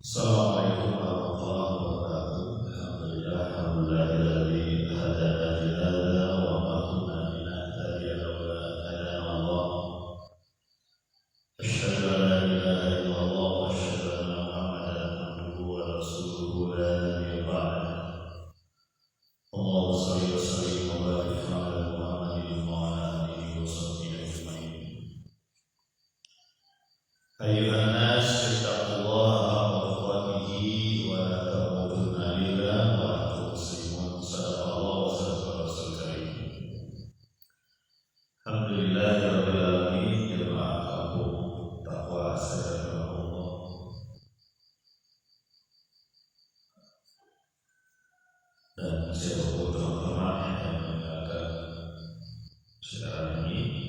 Assalamualaikum warahmatullahi wabarakatuh. Alhamdulillahilladzi hadana li hadza wa ma kunna linahtadiya laula an hadana Allah. Asyhadu an la ilaha illallah wa asyhadu anna Muhammadan abduhu wa rasuluhu la nabiyya ba'dahu. Allahumma shalli wa sallim wa barik ala Muhammadin wa ala alihi wa sahbihi ajma'in. Ayyuhan nas ittaqullaha dan siapapun teman-teman yang mendengarkan siaran ini.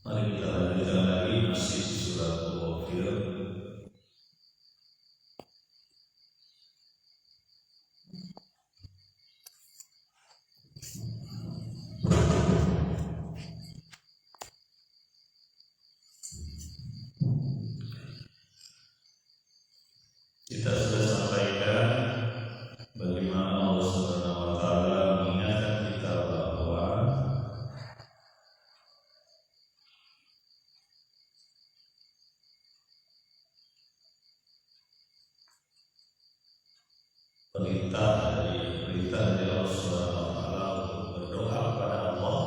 Mari kita lanjutkan lagi masih di surat Al-Ghafir. Kita sudah sampaikan bagaimana Allah Subhanahu wa taala mengingatkan kita bahwa perintah dari Allah Subhanahu wa taala untuk berdoa kepada Allah.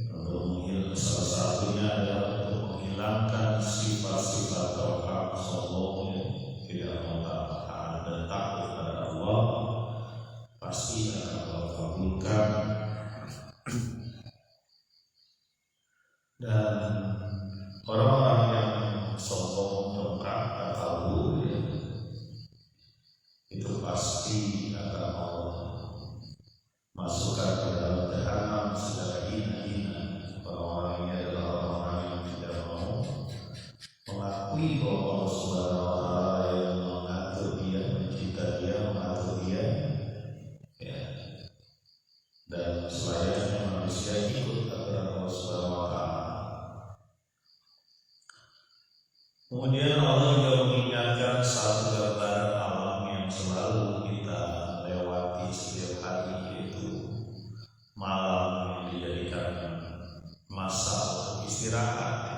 Untuk salah satunya adalah untuk menghilangkan sifat-sifat rohak sombong yang tidak mau taat dan takut kepada Allah. Pasti akan Allah kabulkan. Dan orang-orang yang sombong, tongkak, takabur itu pasti akan Allah masukkan ke dalam jahanam secara hina-hina. Orang-orang ini adalah orang-orang yang tidak mau mengakui bahwa Allah Subhanahu wa taala yang mengatur dia, mencipta dia, mengatur dia, ya. Dan selayaknya manusia ikut aturan Allah Subhanahu wa taala. Kemudian Allah juga mengingatkan satu gambaran alam yang selalu kita lewati setiap hari, yaitu malam yang dijadikan masa untuk istirahat.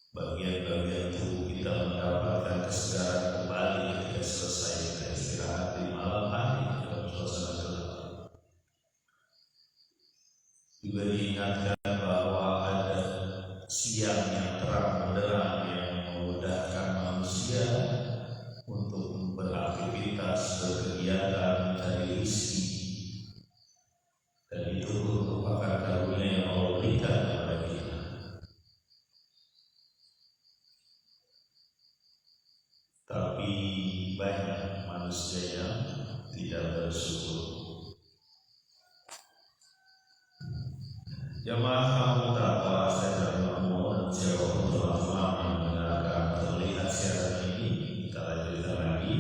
Bagian-bagian tubuh kita mendapatkan kesegaran kembali ketika selesai kita istirahat di malam hari dalam suasana gelap. Juga diingatkan bahwa ada siang yang terang benderang yang memudahkan manusia untuk beraktivitas, berkegiatan, mencari rezeki. Dan itu merupakan karunia yang Allah berikan kepada kita. Tapi banyak manusia yang tidak bersyukur. Jamaah kaum takwa, saya dan siapapun teman-teman yang mendengarkan atau melihat siaran ini, kita lanjutkan lagi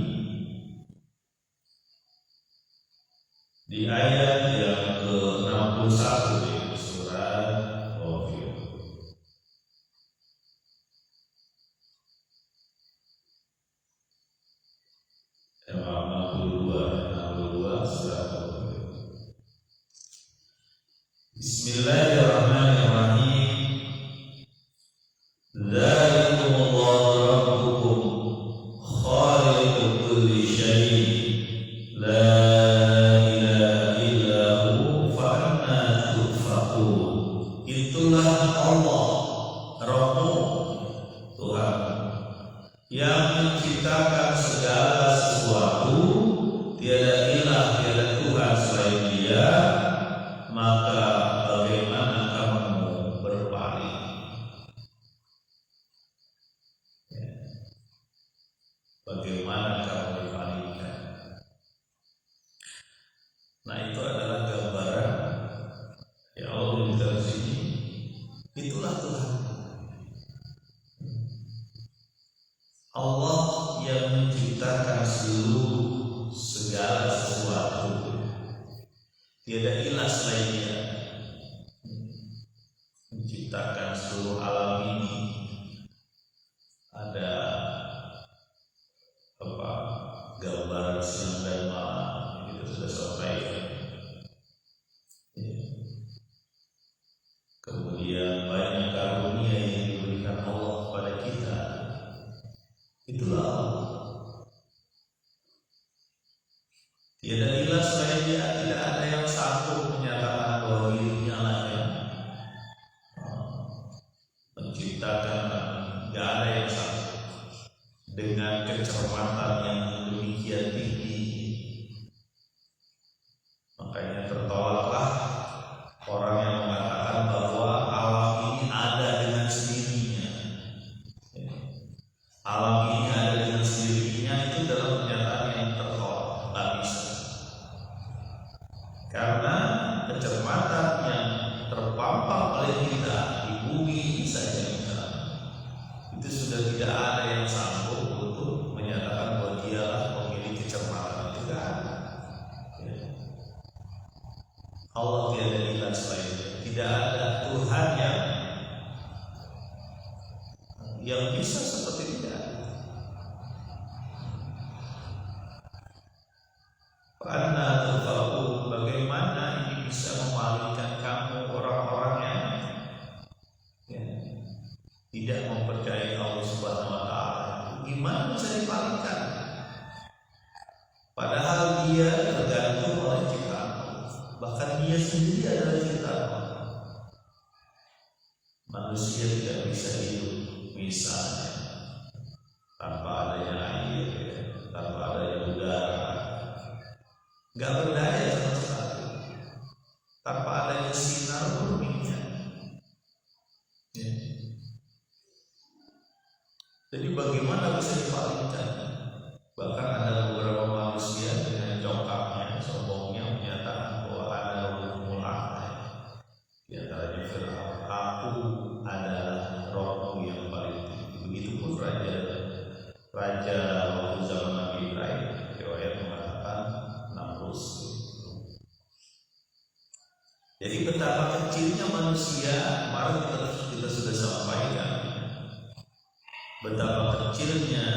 di ayat yang ke-61 di surat Ghafir. Yang 62 surat Ghafir. Bismillahirrahmanirrahim. Dzalikumullahu rabbukum khaliqu kulli syai' la ilaha illa tiada ilah selain Dia, menciptakan seluruh alam ini. Ada gambaran siang dan malam, itu sudah sampaikan. Kemudian banyak karunia yang diberikan Allah kepada kita. Itulah Allah. Tiada ilah selain Dia, tidak ada yang sanggup menyatakan bahwa dirinya lah yang menciptakan. Tidak ada yang sanggup dengan kecermatan yang demikian tinggi. Makanya tertolaklah orang yang mengatakan bahwa alam ini ada dengan sendirinya. Alam ini ada dengan sendirinya, itu dalam pernyataan yang tertolak, tak bisa. Karena kecermatan yang terpampang oleh kita di bumi ini saja itu sudah tidak ada yang sanggup untuk menyatakan bahwa Dialah pemilik kecermatan. Itu tidak ada. Allah tiada ilah selain Dia. Tidak ada Tuhan yang bisa seperti Dia. Karena tahu bagaimana ini bisa memalingkan kamu orang-orang yang tidak mempercayai Allah Subhanahu wa Ta'ala. Gimana bisa dipalingkan? Padahal Dia tergantung oleh ciptaan Allah. Bahkan Dia sendiri adalah ciptaan Allah. Manusia tidak bisa hidup misalnya tanpa adanya air, tanpa adanya udara, nggak berdaya sama sekali. Tanpa adanya sinar minyak. Jadi bagaimana bisa dipalingkan? Bahkan ada beberapa manusia dengan congkaknya, sombongnya menyatakan bahwa ada ulumul aqli. Di antaranya Fir'aun, aku adalah rohmu yang paling tinggi. Begitu pun raja waktu zaman Nabi Ibrahim, riwayat mengatakan Namrus. Jadi betapa kecilnya manusia, kemarin kita sudah sampaikan. Betapa kecilnya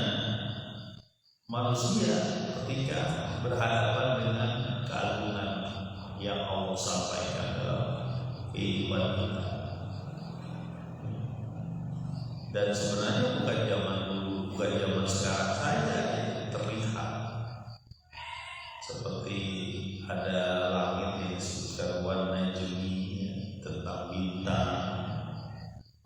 manusia ketika berhadapan dengan keagungan yang Allah sampaikan dalam kehidupan kita. Dan sebenarnya bukan zaman dulu, bukan zaman sekarang saja terlihat. Seperti ada langit yang disebutkan warna jeli, tentang bintang.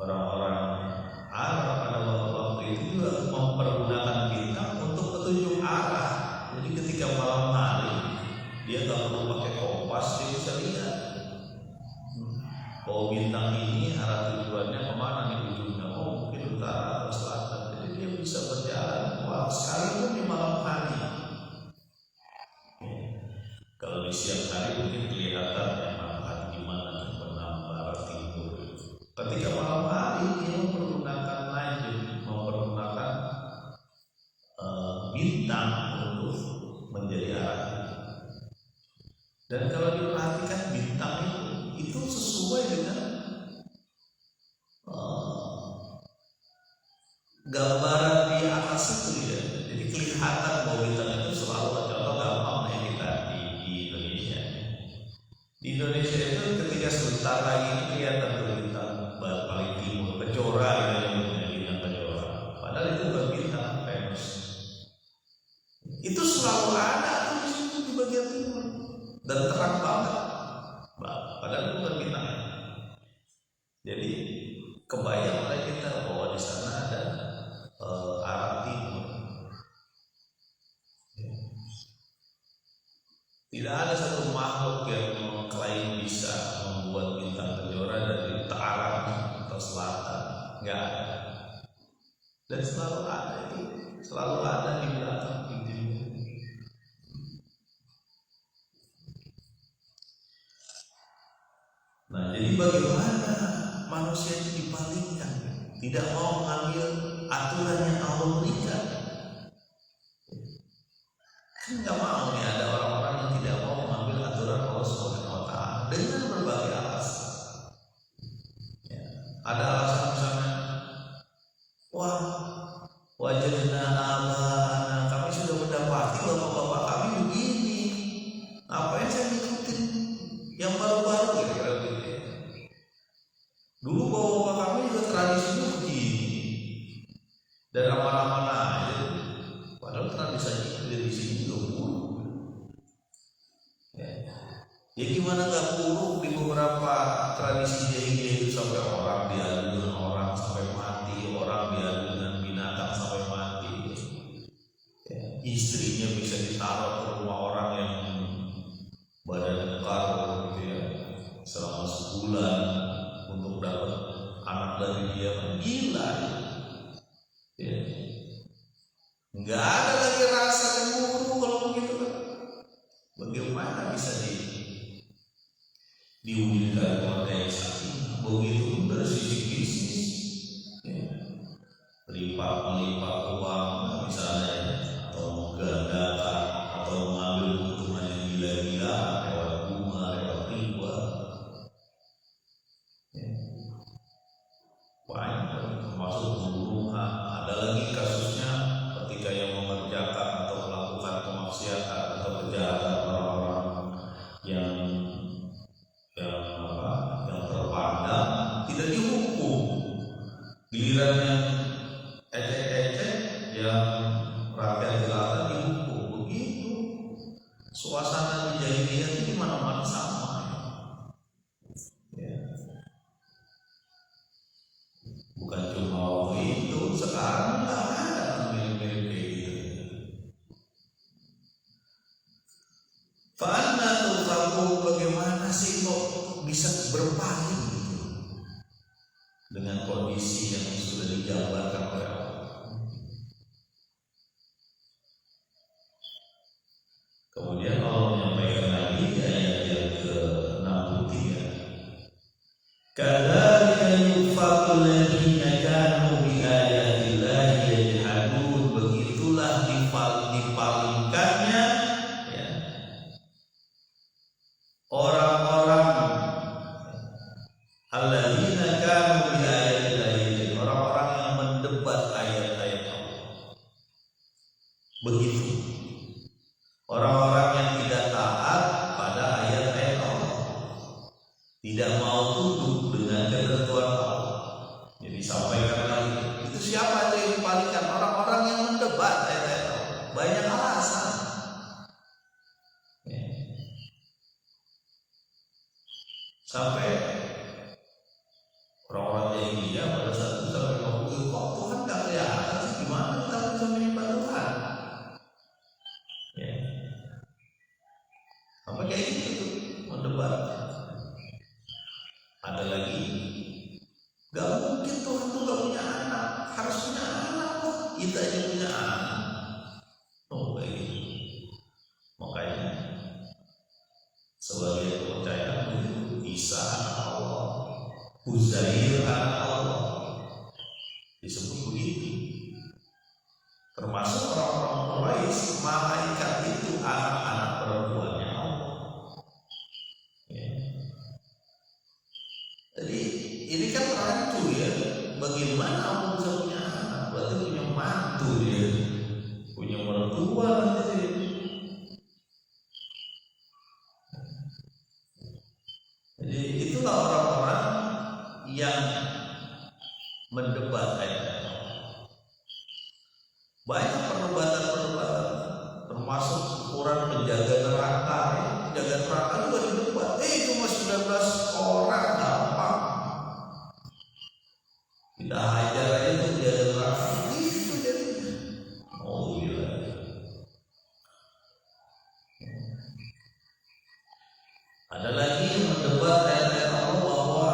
Orang-orang Arab pada waktu itu juga mempergunakan bintang untuk petunjuk arah. Jadi ketika malam hari dia nggak perlu pakai kompas, dia bisa lihat. Oh, bintang ini arah tujuannya kemana nih ujungnya? Oh, mungkin utara atau selatan. Jadi dia bisa berjalan. Wah, sekalipun di malam hari. Kalau di siang hari mungkin kelihatan memang di mana benang barat timur. Ketika malam hari dia mempergunakan mempergunakan bintang untuk menjadi arah. Dan kalau diperhatikan bintang itu sesuai dengan gambaran di atas itu ya. Jadi kelihatan bahwa bintang itu selalu contoh gampang yang kita di Indonesia. Di Indonesia itu ketika sebentar lagi kelihatan bintang paling timur, Kejora yang bintang Kejora. Padahal itu bukan bintang Venus. Itu selalu ada di situ di bagian timur dan terang banget. Padahal itu bukan bintang. Jadi kebayang oleh kita bahwa di sana ada arah timur. Tidak ada satu makhluk yang mengklaim bisa membuat bintang Kejora dari utara atau selatan. Enggak ada. Dan selalu ada itu, selalu ada di belakang itu. Nah, jadi bagaimana manusia itu dipalingkan, tidak mau mengambil aturan yang Allah berikan? Kan nggak mau nih ada orang-orang yang tidak mau mengambil aturan Allah Subhanahu wa Ta'ala dengan berbagai alasan. Ya. Ada alasan misalnya, wah, wajadna abana, kami sudah mendapati bapak-bapak kami begini, ngapain saya ngikutin yang baru-baru, kira-kira gitu ya. Dulu bapak-bapak kami juga tradisinya begini dan aman-aman aja, padahal tradisinya di sini juga buruk. Ya gimana nggak buruk di beberapa tradisi jahiliyah itu, sampai orang diadu dengan orang sampai mati, orang diadu dengan binatang sampai mati. Ya, istrinya bisa ditaruh ke rumah orang yang badan kekar gitu ya, selama sebulan untuk dapat anak dari dia. Gila ya. Nggak ada lagi rasa cemburu kalau begitu kan. Bagaimana bisa diwujudkan konteks begitu dari sisi bisnis ya. Melipat uang misalnya, atau menggandakan atau mengambil keuntungan yang gila-gila lewat bunga, lewat riba ya. Banyak termasuk pembunuhan. Ada lagi kasusnya ketika yang mengerjakan atau melakukan kemaksiatan atau kejahatan orang-orang yang terpandang tidak dihukum, giliran yang ecek-ecek yang rakyat jelata dihukum. Begitu suasana di jahiliyah itu di mana-mana sama ya. Bukan cuma waktu itu, sekarang nggak ada mirip-mirip kayak gitu. Fa'anna tufaku, bagaimana sih kok bisa berpaling gitu dengan kondisi yang sudah dijabarkan oleh Allah. Kemudian Allah menyampaikan lagi di ayat yang ke-63, kadzalika yufakul ladzina kanu bi ayatillahi yajhadun, begitulah dipalingkannya ya orang-orang alladzina kanu bi ayatillahi, orang-orang yang mendebat ayat-ayat Allah. Begitu orang-orang yang tidak taat pada ayat-ayat Allah, tidak mau tunduk dengan ketentuan Allah. Jadi sampaikan lagi, itu siapa yang dipalingkan? Orang-orang yang mendebat ayat-ayat Allah. Banyak alasan ya. Sampai orang-orang jahiliyah pada saat itu sampai ngomong, kok Tuhan gak kelihatan sih, gimana kita bisa menyembah Tuhan ya. Sampai kayak gitu mendebat. Ada lagi, gak mungkin Tuhan tuh gak punya anak, harus punya anak kok, kita aja punya anak. Oh kayak gitu. Makanya sebagai kepercayaan itu, Isa anak Allah, Uzair anak Allah, disebut begitu. Termasuk orang-orang Quraisy, malaikat itu anak-anak perempuannya Allah ya. Jadi ini kan rancu ya, bagaimana Allah bisa punya anak? Berarti punya mantu dia, punya mertua nanti. Jadi itulah orang-orang yang mendebat ayat-ayat Allah. Banyak perdebatan-perdebatan, termasuk ukuran penjaga neraka ya. Penjaga neraka juga didebat. Cuma 19 orang gampang, kita hajar aja tuh penjaga neraka. Itu jadinya. Oh gila. Ada lagi yang mendebat ayat-ayat Allah bahwa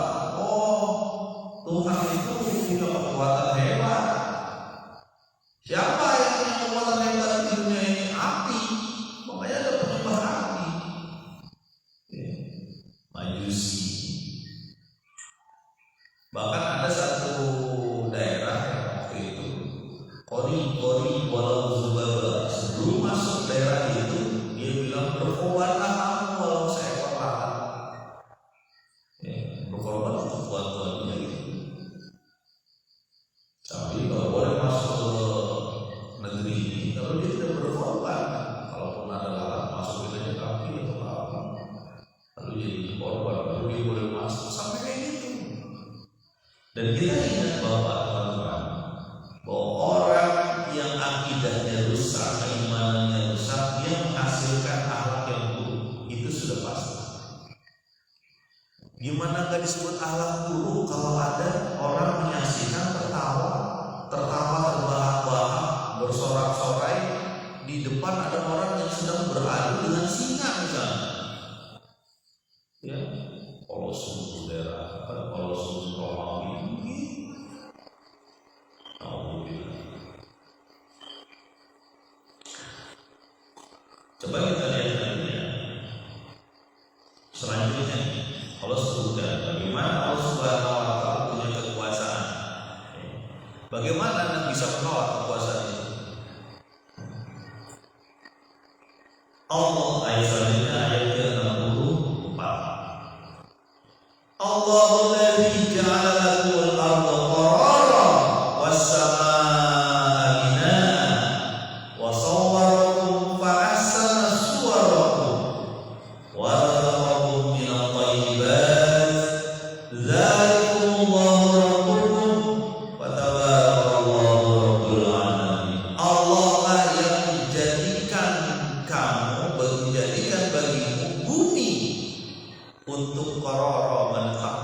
Tuhan itu punya kekuatan hebat. Siapa yang punya kekuatan hebat di dunia ini? Api. Makanya ada penyembah api ya. Majusi. Bahkan ada satu daerah yang waktu itu Qori walau Zubaba, sebelum masuk daerah itu Bapak teman-teman, bahwa orang yang akidahnya rusak, keimanannya rusak, dia menghasilkan akhlak yang buruk. Itu sudah pasti. Gimana gak disebut akhlak buruk kalau ada orang menyaksikan tertawa terbahak-bahak, bersorak-sorai di depan ada orang yang sedang beradu dengan singa misalnya. Ya, kolosum udara, kolosum Romawi. Coba kita lihat lagi ya. Selanjutnya, Allah sebutkan bagaimana Allah Subhanahu wa Ta'ala punya kekuasaan. Bagaimana Anda bisa menolak kekuasaan itu? Allah ayat selanjutnya ayat ke-64. Allahu alladzi ja'ala lakumul arda qararan was samaa'a binaan wa sawwarakum fa ahsana suwarakum wa razaqakum minat thayyibat dzalikumullahu rabbukum wa tabarakallahu rabbul alamin. Allah lah yang menjadikan bagimu bumi untuk qarara menetap.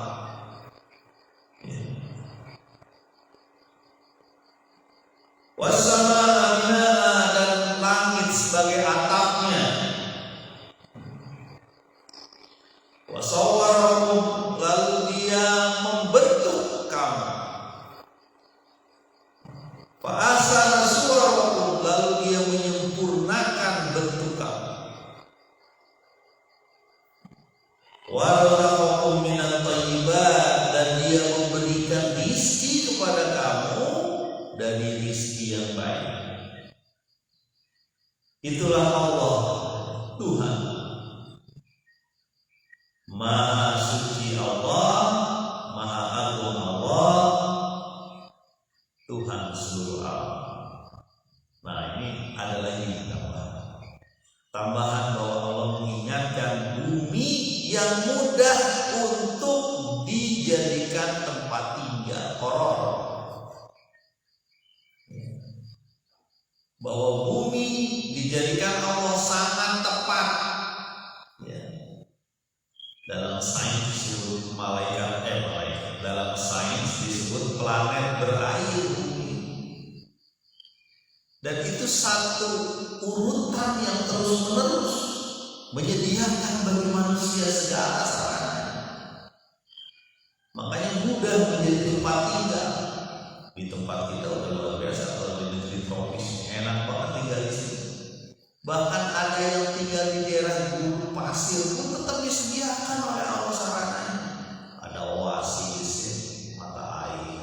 Wassamaa'a binaa'a, dan langit sebagai atapnya. Wasawwarakum, lalu dia membentuk kamu. Fa ahsana suwarakum, lalu dia menyempurnakan bentuk kamu. Wa razaqakum minat thayyibat, dan dia memberikan rizki kepada kamu dari rizki yang baik. Itulah Allah, Tuhan. Maha suci Allah, maha agung Allah, Tuhan seluruh alam. Nah, ini ada lagi tambahan bahwa Allah mengingatkan bumi yang mudah untuk dijadikan tempat tinggal, qaror. Bahwa bumi dijadikan Allah sangat tepat. Ya. Dalam sains disebut dalam sains disebut planet berair bumi. Dan itu satu urutan yang terus-menerus menyediakan bagi manusia segala sarana. Makanya mudah menjadi tempat tinggal. Di tempat kita udah luar biasa, kalau di negeri tropis enak banget tinggal di sini. Bahkan ada yang tinggal di daerah gurun pasir pun tetap disediakan oleh Allah sarananya. Ada oasis, mata air.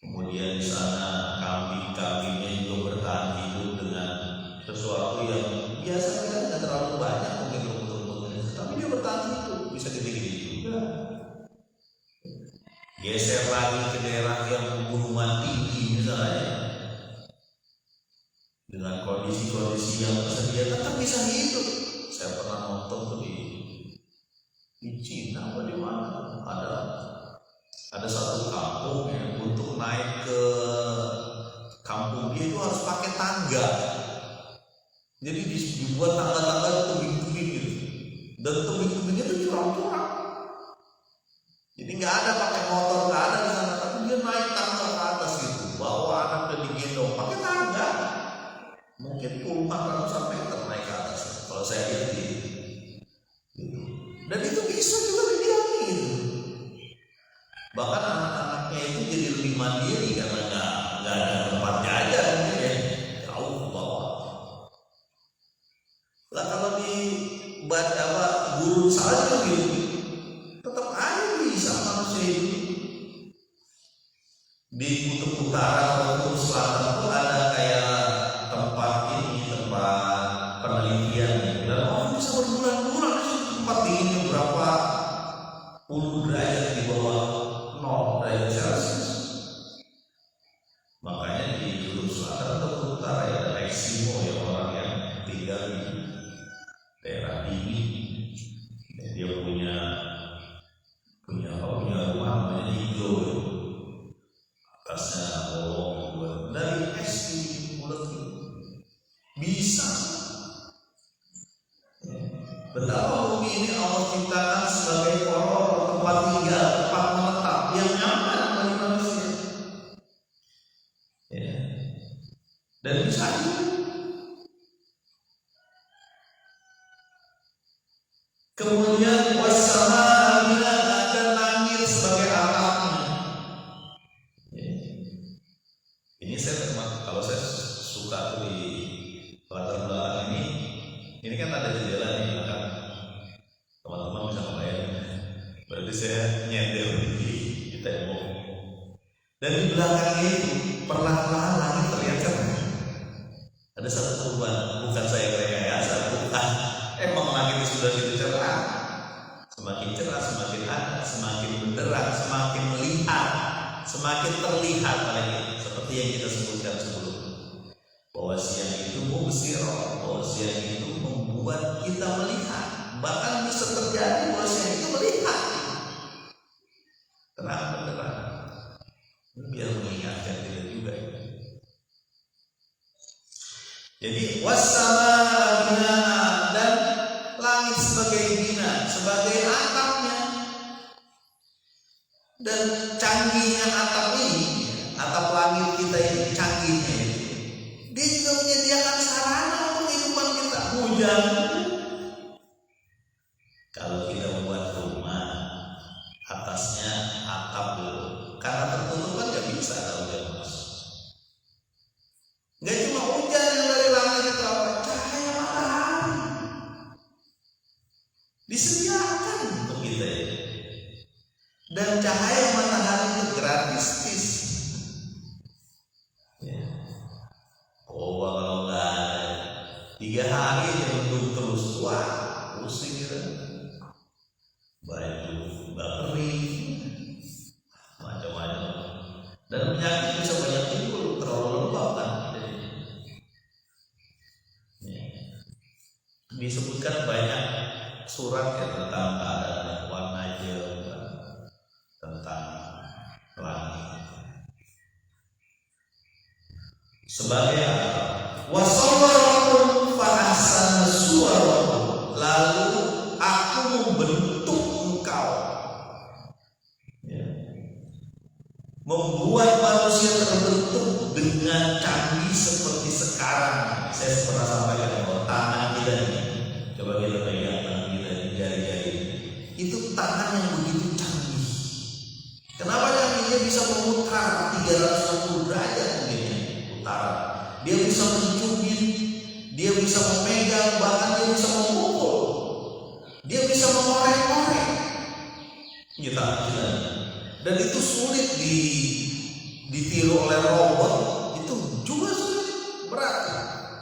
Kemudian di sana kambing-kambingnya juga bertahan hidup dengan sesuatu yang biasa kita tidak terlalu banyak mungkin rumput-rumputnya, tapi dia bertahan hidup, bisa gede-gede juga. Geser lagi ke daerah yang pegunungan tinggi misalnya, dengan kondisi-kondisi yang tersedia tetap bisa hidup. Saya pernah nonton tuh di Cina apa di mana, ada satu kampung yang untuk naik ke kampung dia itu harus pakai tangga. Jadi dibuat tangga-tangga tubing-tubing gitu, dan tubing-tubingnya itu curam-curam. Jadi nggak ada pakai motor, nggak ada di sana, tapi dia naik tangga ke atas gitu, bawa anak dan digendong pakai tangga. Mungkin puluhan ratusan meter naik ke atas. Kalau saya lihat gitu. Dan itu bisa juga didiami gitu. Bahkan anak-anaknya itu jadi lebih mandiri karena nggak ada tempat jajan gitu ya. Jauh ke bawah. Lah kalau di gurun salju gitu, tetap aja bisa manusia itu. Di kutub utara atau kutub selatan itu ada kayak tempat penelitian, dan orang bisa berbulan-bulan di tempat dinginnya berapa puluh derajat di bawah 0 derajat Celcius. Makanya di kutub selatan atau utara ya ada Eskimo ya, orang yang tinggal di daerah dingin. Dia punya rumah namanya iglo ya. Betapa bumi ini Allah ciptakan sebagai koror, tempat tinggal, tempat menetap yang nyaman bagi manusia. Ya. Dan bisa hidup. Kemudian wassama binaa, dan langit sebagai atapnya. Ya. Ini saya kalau saya suka tuh di latar belakang ini kan ada jendela di belakang. Teman-teman bisa kebayang. Berarti saya nyender di tembok. Dan di belakangnya itu perlahan-lahan langit terlihat cerah. Ada satu perubahan, bukan saya rekayasa, bukan. Emang langit sudah gitu cerah. Semakin cerah, semakin ada, semakin benderang, semakin melihat, semakin terlihat lagi. Seperti yang kita sebutkan sebelumnya, bahwa siang itu mubsirah, bahwa siang itu membuat kita melihat. Bahkan bisa terjadi bahwa siang itu melihat terang benderang. Biar mengingatkan kita juga. Jadi wassama binaa, dan langit sebagai bina, sebagai atapnya. Dan canggihnya atap ini, atap langit kita ini canggihnya itu, dia juga menyediakan sarana untuk kehidupan kita. Hujan. Kalau kita membuat rumah, atasnya atap dulu, karena tertutup kan nggak bisa kalau hujan masuk. Nggak cuma hujan yang dari langit itu apa? Cahaya matahari disediakan untuk kita ya. Dan cahaya matahari itu gratis. Ya. Oh, kalau nggak ada 3 hari mendung terus, wah pusing kita. Baju nggak kering, macam-macam. Dan penyakit bisa banyak timbul, terlalu lembab kan. Ya. Disebutkan banyak surat ya tentang keadaan warna jam, tentang langit. Sebagai apa? Wasawwarakum fa ahsana suwarakum, lalu aku membentuk engkau. Ya. Membuat manusia terbentuk dengan canggih seperti sekarang. Saya pernah sampaikan bahwa tangan kita ini, coba kita pegang tangan kita ini, jari-jari itu tangan yang begitu canggih. Kenapa canggihnya bisa memutar 360 derajat begini utara? Dia bisa mencubit, dia bisa memegang, bahkan dia bisa memukul, dia bisa mengorek-ngorek kita. Dan itu sulit ditiru oleh robot, itu juga sulit, berat.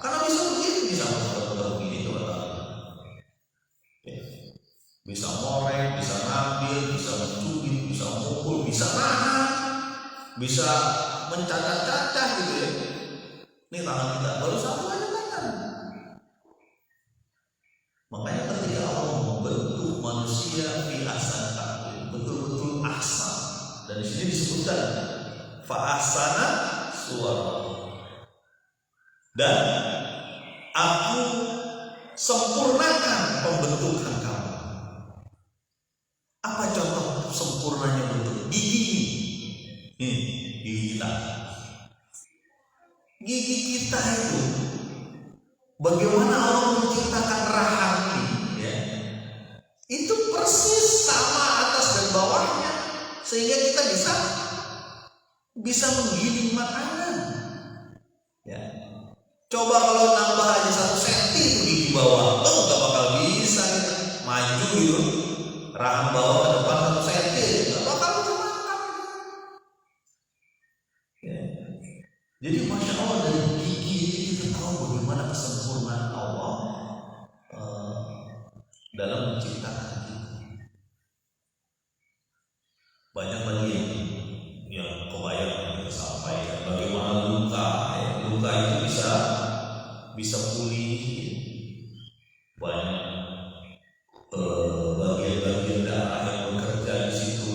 Karena bisa begini, bisa begini, coba. Bisa ngorek, bisa ngambil, bisa mencubit, bisa memukul, bisa nahan, bisa mencacah-cacah gitu ya. Ini tangan kita baru satu aja tangan. Makanya ketika Allah membentuk manusia fi ahsan taqwim, betul-betul ahsan. Dan di sini disebutkan fa ahsana suwarakum. Dan aku sempurnakan pembentukan kamu. Apa contoh sempurnanya bentuk? Gigi. Gigi kita. Gigi kita itu, bagaimana Allah menciptakan rahang ini, ya, itu persis sama atas dan bawahnya, sehingga kita bisa menggiling makanan. Ya. Coba kalau nambah aja 1 senti itu gigi bawah, nggak bakal bisa kita maju gitu. Rahang bawah ke depan 1 senti, nggak bakal bisa makan. Ya. Jadi masya Allah, dari gigi ini kita tahu bagaimana kesempurnaan Allah dalam menciptakan kita. Banyak lagi yang kebayang yang kita sampaikan. Bagaimana luka, ya. Luka itu bisa pulih. Banyak bagian-bagian darah yang bekerja di situ.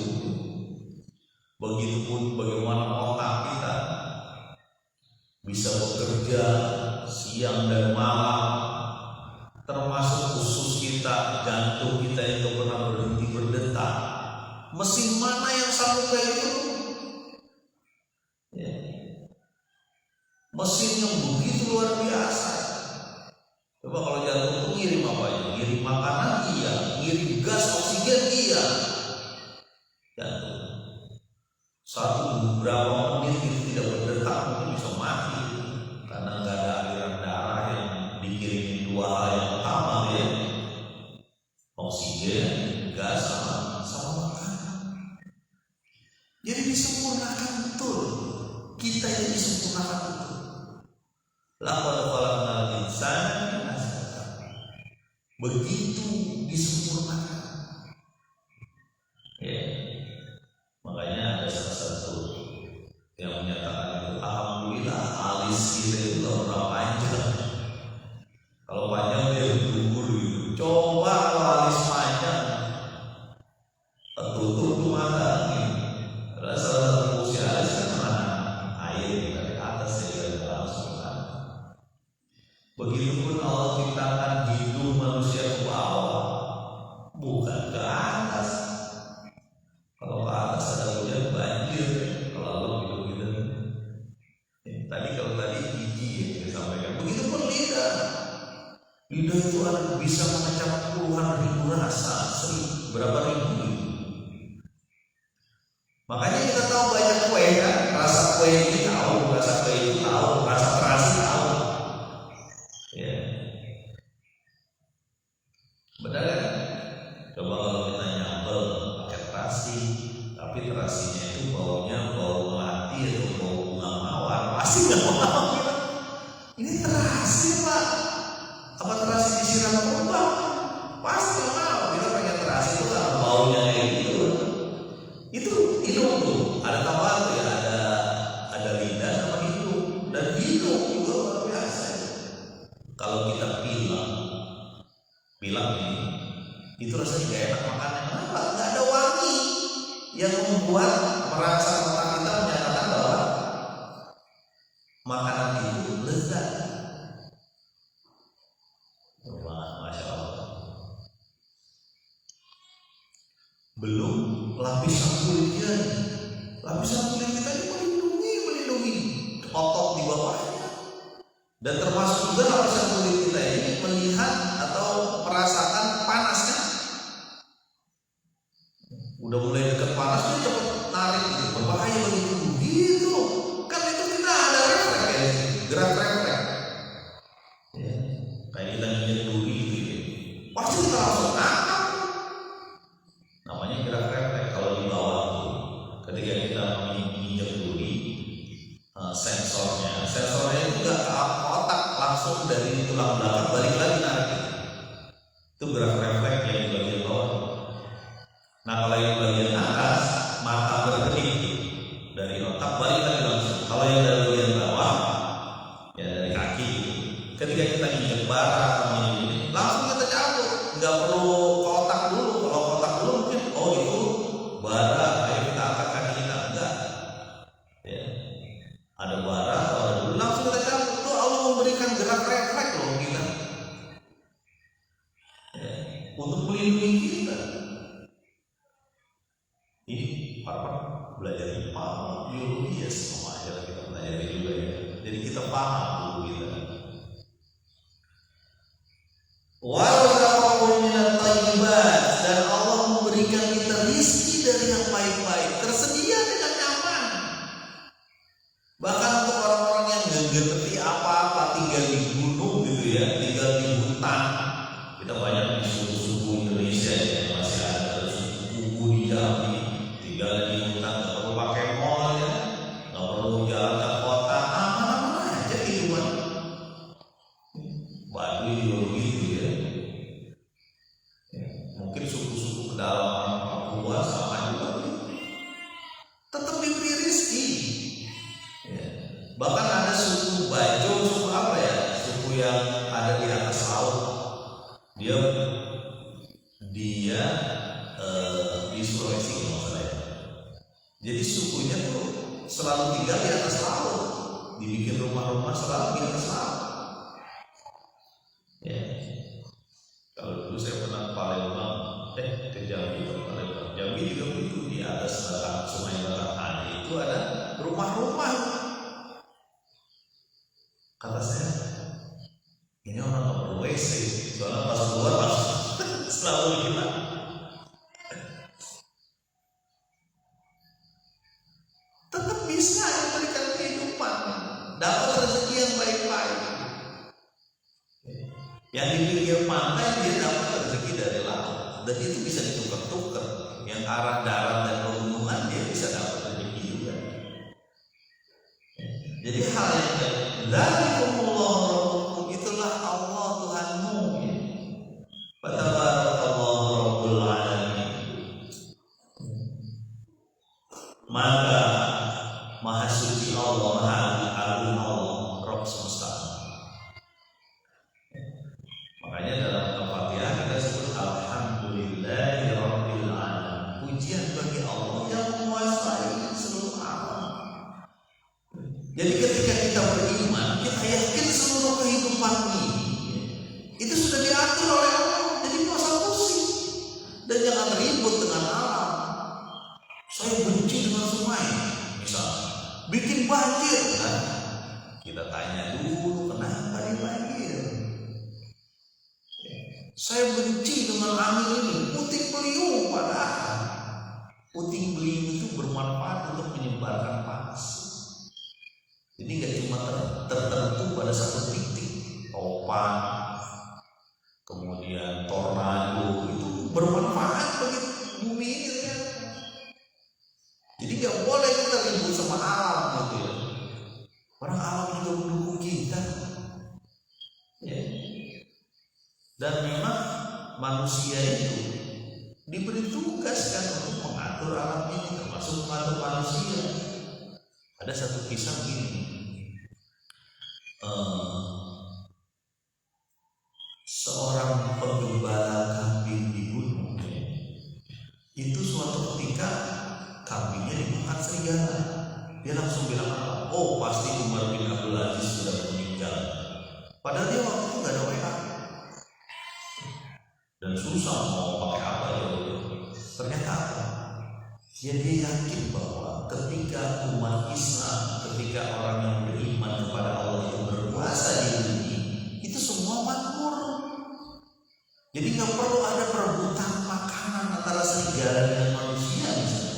Begitupun bagaimana otak kita bisa bekerja siang dan malam, termasuk usus kita itu ngirim apa ya? Ngirim makanan iya, ngirim gas oksigen iya. Jantung beberapa menit itu tidak berdetak mungkin bisa mati karena nggak ada aliran darah yang dikirimin dua hal yang utama ya, oksigen, gas sama makanan. Jadi disempurnakan betul, kita ini disempurnakan betul. Laqad khalaqnal insana begitu disempurnakan. Ya. Makanya ada salah satu yang menyatakan itu alhamdulillah alis kita itu orang panjang. Kalau panjang dia bergugur gitu. Coba kalau alis panjang tertutup tuh mata nih. Ada salah satu fungsi alis kan mana air dari atas dari langsung kan. Begitupun Allah ciptakan hidung manusia ke bawah, bukan ke atas. Kalau ke atas ada hujan banjir, kalau Allah gitu-gitu. Kalau tadi gigi yang disampaikan, begitu pun lidah. Lidah itu bisa mengecap puluhan ribu rasa, berapa ribu. Makanya kita tahu banyak kue kan, rasa kue ini tahu, rasa kue itu tahu, rasa terasi tahu. Ya, benar kan? Coba kalau kita nyambel pakai terasi, tapi terasinya itu baunya bau melati atau bau bunga mawar, pasti nggak mau. Ini terasi pak, apa terasi disiram obat? Pasti nggak mau. Kita pengen terasi itu karena baunya kayak gitu. Itu hidung tuh, ada tambahan tuh ya, ada lidah sama hidung, dan hidung juga luar biasa. Kalau kita bilang ini, itu rasanya gak enak makannya. Kenapa? Gak ada wangi yang membuat merasa mata kita menyatakan bahwa makanan itu lezat. Masya Allah. Belum lapisan kulitnya. Lapisan kulit kita ini melindungi otot di bawahnya. Dan termasuk juga lapisan kulit kita ini melihat atau merasakan panasnya. Udah mulai dekat panas dia cepat narik gitu, berbahaya bagi tubuh gitu. Kan itu kita ada refleks ya, gerak refleks. Ya, kayak kita nginjek duri gitu. Pasti kita langsung nangkap. Namanya gerak refleks kalau di bawah tuh. Ketika kita menginjek duri, sensornya itu nggak ke otak, langsung dari tulang belakang balik lagi narik. Itu gerak refleks yang di bagian bawah. Nah kalau yang bagian atas mata berkedip dari otak balik lagi langsung. Kalau yang dari bagian bawah ya dari kaki. Ketika kita injek bara atau ini langsung kita cabut, nggak perlu ke otak dulu. Kalau ke otak dulu mungkin itu bara, ayo kita angkat kaki kita enggak. Ya. Ada bara atau ada dulu langsung kita cabut. Itu Allah memberikan gerak refleks loh kita. Ya. Untuk melindungi kita. Ini para belajar IPA, biologi ya semua aja kita belajar juga ya. Jadi kita paham dulu kita. Walau minat thayyibat, dan Allah memberikan kita rizki dari yang baik-baik, tersedia dengan nyaman. Bahkan untuk orang-orang yang nggak ngerti apa-apa, tinggal di gunung gitu ya, tinggal di hutan. Kita banyak di suku-suku Indonesia yang masih ada suku di Jambi. Tinggal di hutan, nggak perlu pakai mall ya, nggak perlu jalan ke kota, aman-aman aja kehidupan. Baduy juga begitu ya. Mungkin suku-suku pedalaman Papua sama juga, tetap diberi rezeki. Ya. Bahkan ada suku Bajo, suku apa ya, suku yang ada di atas laut. Dia di Sulawesi kalau saya. Jadi sukunya tuh selalu tinggal di atas laut, dibikin rumah-rumah selalu di atas laut. Ya. Kalau dulu saya pernah ke Palembang, ke Jambi atau Palembang. Jambi juga begitu, di atas Sungai Batanghari itu ada rumah-rumah. Kata saya, ini orang nggak perlu WC, soalnya Sabul hilang. Tetap bisa memberikan kehidupan, dapat rezeki yang baik-baik. Yang di pinggir pantai dia dapat rezeki dari laut, dan itu bisa ditukar-tukar. Yang arah darat dan pegunungan dia bisa dapat rezeki juga. Jadi hal yang dzalikumullah, itulah Allah Tuhanmu. Fatabarakallahu rabbul alamin. Maka Maha suci Allah, Maha agung Allah, Rabb semesta. Makanya dalam Al-Fatihah kita sebut alhamdulillahi rabbil alamin. Pujian bagi Allah yang menguasai seluruh alam. Jadi ketika kita beriman, kita yakin seluruh kehidupan ini itu sudah diatur oleh Allah. Jadi nggak usah pusing dan jangan ribut dengan alam. Saya benci dengan sungai, misalnya, bikin banjir. Nah, kita tanya dulu kenapa dia banjir. Saya benci dengan angin ini, puting beliung. Padahal puting beliung itu bermanfaat untuk menyebarkan panas. Jadi nggak cuma tertentu pada satu titik. Topan, kemudian tornado, itu bermanfaat bagi bumi ini ya. Jadi nggak boleh kita ribut sama alam gitu ya. Orang alam juga mendukung kita. Ya. Dan memang manusia itu diberi tugas kan untuk mengatur alam ini, termasuk mengatur manusia. Ada satu kisah gini. Seorang penggembala kambing di gunung ya, itu suatu ketika kambingnya dimakan serigala. Dia langsung bilang apa? Oh, pasti Umar bin Abdul Aziz sudah meninggal. Padahal dia waktu itu nggak ada WA dan susah mau pakai apa ya. Ternyata apa? Ya dia yakin bahwa ketika umat Islam, ketika orang yang beriman kepada Allah itu berkuasa di dunia, itu semua makmur. Jadi nggak perlu ada perebutan makanan antara serigala dan manusia misalnya.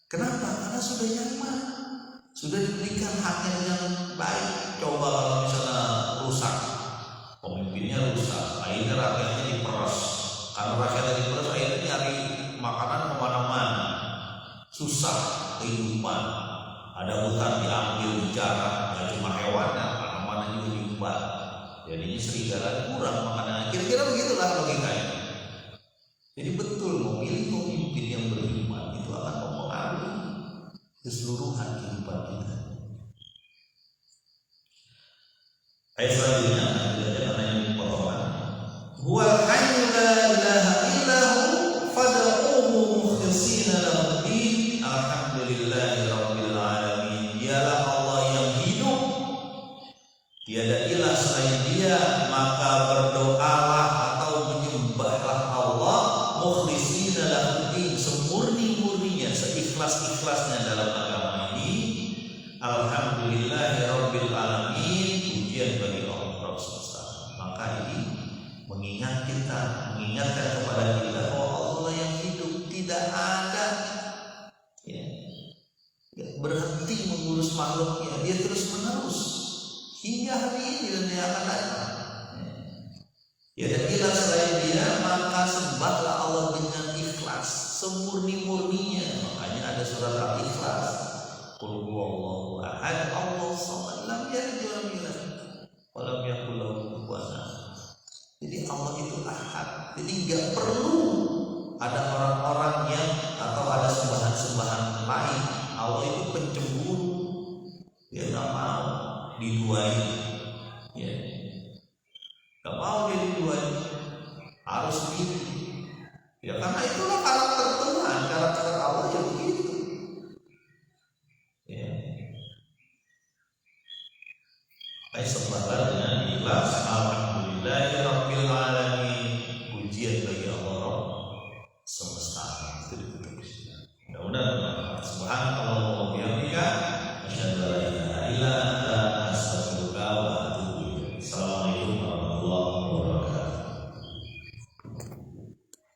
Kenapa? Karena sudah nyaman, sudah diberikan haknya yang baik. Coba kalau misalnya rusak, pemimpinnya rusak, akhirnya rakyatnya diperas. Karena rakyatnya diperas, akhirnya nyari makanan kemana-mana, susah kehidupan. Ada hutan diambil bicara, nggak cuma hewannya, mana-mana juga diubah. Jadinya serigala kurang makanan. Kira-kira begitulah logikanya. Jadi betul memilih pemimpin yang beriman itu akan mempengaruhi keseluruhan kehidupan kita. Ayat selanjutnya ada yang potongan. Huwal hayyu la ilaha illahu fad'uuhu mukhlishina lahu din. Alhamdulillahi rabbil alamin. Dialah Allah yang hidup, tiada ilah selain Dia, maka berdoalah atau menyembahlah Allah mukhlishina lahu din, semurni-murninya, seikhlas-ikhlasnya dalam agama ini. Alhamdulillahi rabbil alamin. Pujian bagi Allah Rabb semesta. Maka ini mengingatkan kepada kita bahwa Allah yang hidup, tidak ada ya, berhenti mengurus makhluknya. Dia terus menerus hingga hari ini dan yang akan datang. Ya, dan ilah selain Dia, maka sembahlah Allah dengan ikhlas, semurni-murninya. Makanya ada surat Al-Ikhlas. Qul huwallahu ahad, Allahu samad, lam yalid wa lam yulad wa lam yakul lahu kufuwan ahad. Jadi Allah itu ahad. Jadi nggak perlu ada orang-orang yang atau ada sembahan-sembahan lain. Allah itu pencemburu. Dia nggak mau diduai. Ya. Nggak mau dia diduai. Harus sendiri. Ya karena itulah karakter Tuhan, karakter Allah yang begitu. Ya. Baik, sembahlah dengan ikhlas. Alhamdulillahi rabbil alamin. Pujian bagi Allah Rabb semesta. Itu ditutup di sini. Mudah-mudahan bermanfaat. Subhanallah wa bihamdika, asyhadu an la ilaha illa anta